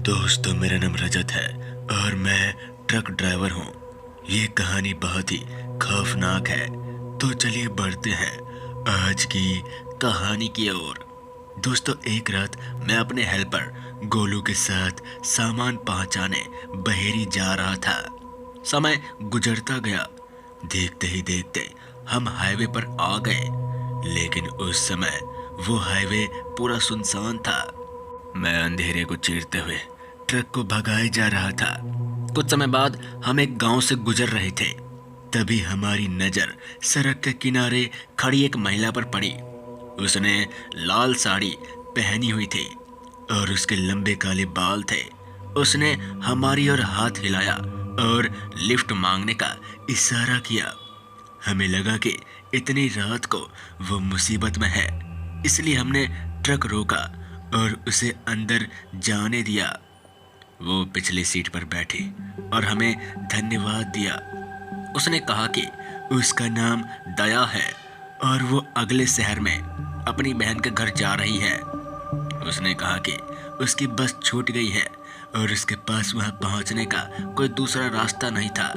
दोस्तों, मेरा नाम रजत है और मैं ट्रक ड्राइवर हूँ। ये कहानी बहुत ही खौफनाक है, तो चलिए बढ़ते हैं आज की कहानी की ओर। दोस्तों, एक रात मैं अपने हेल्पर गोलू के साथ सामान पहुंचाने बहेरी जा रहा था। समय गुजरता गया, देखते ही देखते हम हाईवे पर आ गए, लेकिन उस समय वो हाईवे पूरा सुनसान था। मैं अंधेरे को चीरते हुए ट्रक को भगाए जा रहा था। कुछ समय बाद हम एक गांव से गुजर रहे थे, तभी हमारी नजर सड़क के किनारे खड़ी एक महिला पर पड़ी। उसने लाल साड़ी पहनी हुई थी और उसके लंबे काले बाल थे। उसने हमारी ओर हाथ हिलाया और लिफ्ट मांगने का इशारा किया। हमें लगा कि इतनी रात को वो मुसीबत में है, इसलिए हमने ट्रक रोका और उसे अंदर जाने दिया। वो पिछली सीट पर बैठी और हमें धन्यवाद दिया। उसने कहा कि उसका नाम दया है और वो अगले शहर में अपनी बहन के घर जा रही है। उसने कहा कि उसकी बस छूट गई है और उसके पास वहां पहुंचने का कोई दूसरा रास्ता नहीं था।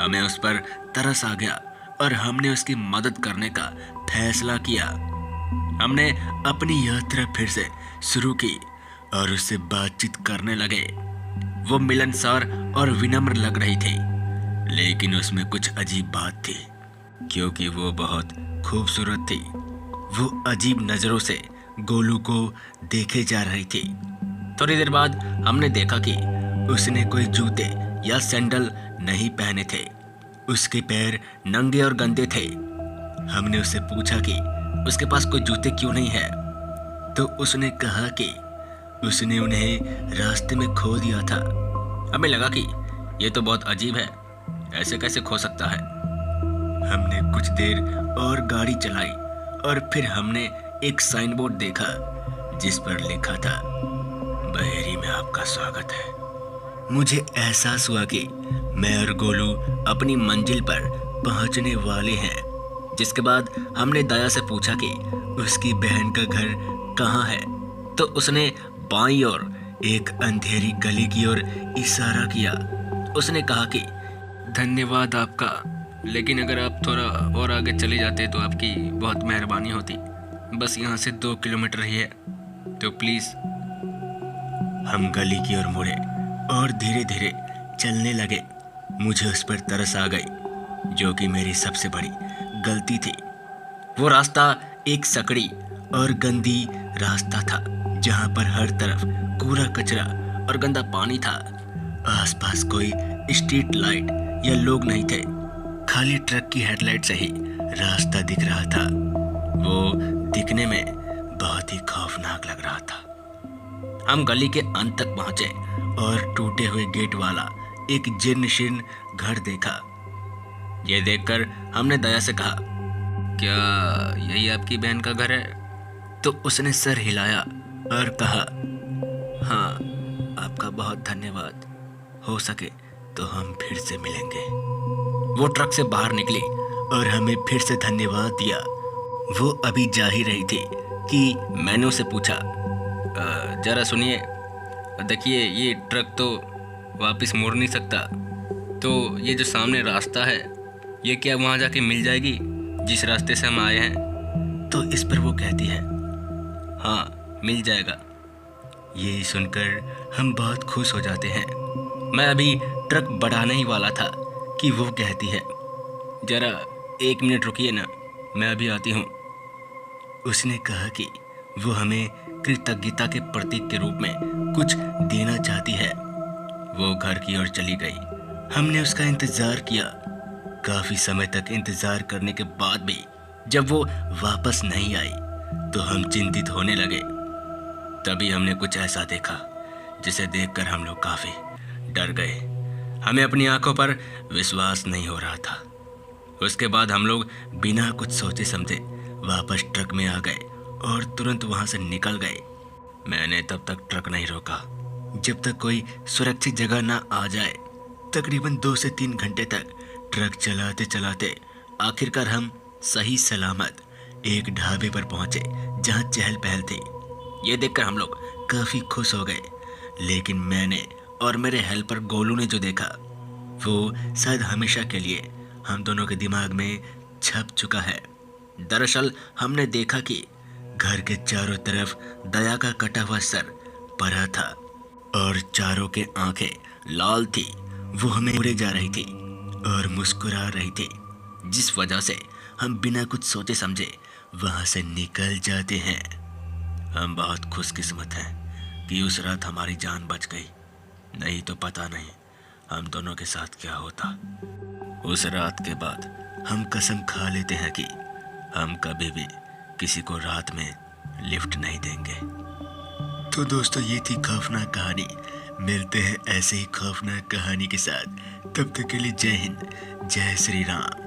हमें उस पर तरस आ गया और हमने उसकी मदद करने का फैसला किया। हमने अपनी यात्रा फिर से शुरू की और उससे बातचीत करने लगे। वो मिलनसार और विनम्र लग रही थी, लेकिन उसमें कुछ अजीब बात थी, क्योंकि वो बहुत खूबसूरत थी। वो अजीब नजरों से गोलू को देखे जा रही थी। थोड़ी देर बाद हमने देखा कि उसने कोई जूते या सैंडल नहीं पहने थे। उसके पैर नंगे और गंदे थे। हमने उससे पूछा कि उसके पास कोई जूते क्यों नहीं है, तो उसने कहा कि उसने उन्हें रास्ते में खो दिया था। हमें लगा कि ये तो बहुत अजीब है, ऐसे कैसे खो सकता है। हमने कुछ देर और गाड़ी चलाई और फिर हमने एक साइन बोर्ड देखा जिस पर लिखा था, बहेरी में आपका स्वागत है। मुझे एहसास हुआ कि मैं और गोलू अपनी मंजिल पर पहुंचने वाले हैं। जिसके बाद हमने दया से पूछा कि उसकी बहन का घर कहाँ है, तो उसने बाईं ओर एक अंधेरी गली की ओर इशारा किया। उसने कहा कि धन्यवाद आपका, लेकिन अगर आप थोड़ा और आगे चले जाते तो आपकी बहुत मेहरबानी होती। बस यहाँ से 2 किलोमीटर ही है, तो प्लीज़। हम गली की ओर मुड़े और धीरे धीरे चलने लगे। मुझे उस पर तरस आ गई, जो कि मेरी सबसे बड़ी गलती थी। वो रास्ता एक सकड़ी और गंदी रास्ता था, जहां पर हर तरफ कूड़ा कचरा और गंदा पानी था। आसपास कोई स्ट्रीट लाइट या लोग नहीं थे, खाली ट्रक की हेडलाइट से ही रास्ता दिख रहा था। वो दिखने में बहुत ही खौफनाक लग रहा था। हम गली के अंत तक पहुंचे और टूटे हुए गेट वाला एक जीर्ण शीर्ण घर देखा। ये देखकर हमने दया से कहा, क्या यही आपकी बहन का घर है? तो उसने सर हिलाया और कहा, हाँ, आपका बहुत धन्यवाद। हो सके तो हम फिर से मिलेंगे। वो ट्रक से बाहर निकली और हमें फिर से धन्यवाद दिया। वो अभी जा ही रही थी कि मैंने उसे पूछा, जरा सुनिए, देखिए ये ट्रक तो वापस मुड़ नहीं सकता, तो ये जो सामने रास्ता है, ये क्या वहाँ जाके मिल जाएगी जिस रास्ते से हम आए हैं? तो इस पर वो कहती है, हाँ, मिल जाएगा। ये सुनकर हम बहुत खुश हो जाते हैं। मैं अभी ट्रक बढ़ाने ही वाला था कि वो कहती है, जरा 1 मिनट रुकिए ना, मैं अभी आती हूँ। उसने कहा कि वो हमें कृतज्ञता के प्रतीक के रूप में कुछ देना चाहती है। वो घर की ओर चली गई। हमने उसका इंतजार किया। काफी समय तक इंतजार करने के बाद भी जब वो वापस नहीं आई तो हम चिंतित होने लगे। तभी हमने कुछ ऐसा देखा जिसे देखकर हम लोग काफी डर गए। हमें अपनी आंखों पर विश्वास नहीं हो रहा था। उसके बाद हम लोग बिना कुछ सोचे समझे वापस ट्रक में आ गए और तुरंत वहां से निकल गए। मैंने तब तक ट्रक नहीं रोका जब तक कोई सुरक्षित जगह ना आ जाए। तकरीबन 2 से 3 घंटे तक ट्रक चलाते चलाते आखिरकार हम सही सलामत एक ढाबे पर पहुंचे जहां चहल पहल थी। ये देखकर हम लोग काफी खुश हो गए। लेकिन मैंने और मेरे हेल्पर गोलू ने जो देखा वो शायद हमेशा के लिए हम दोनों के दिमाग में छप चुका है। दरअसल हमने देखा कि घर के चारों तरफ दया का कटा हुआ सर पड़ा था और चारों के आंखें लाल थी। वो हमें उड़े जा रही थी और मुस्कुरा रही थी, जिस वजह से हम बिना कुछ सोचे समझे वहां से निकल जाते हैं। हम बहुत खुशकिस्मत हैं कि उस रात हमारी जान बच गई, नहीं तो पता नहीं हम दोनों के साथ क्या होता। उस रात के बाद हम कसम खा लेते हैं कि हम कभी भी किसी को रात में लिफ्ट नहीं देंगे। तो दोस्तों, ये थी खौफनाक कहानी। मिलते हैं ऐसे ही खौफनाक कहानी के साथ। तब तक के लिए जय हिंद, जय श्री राम।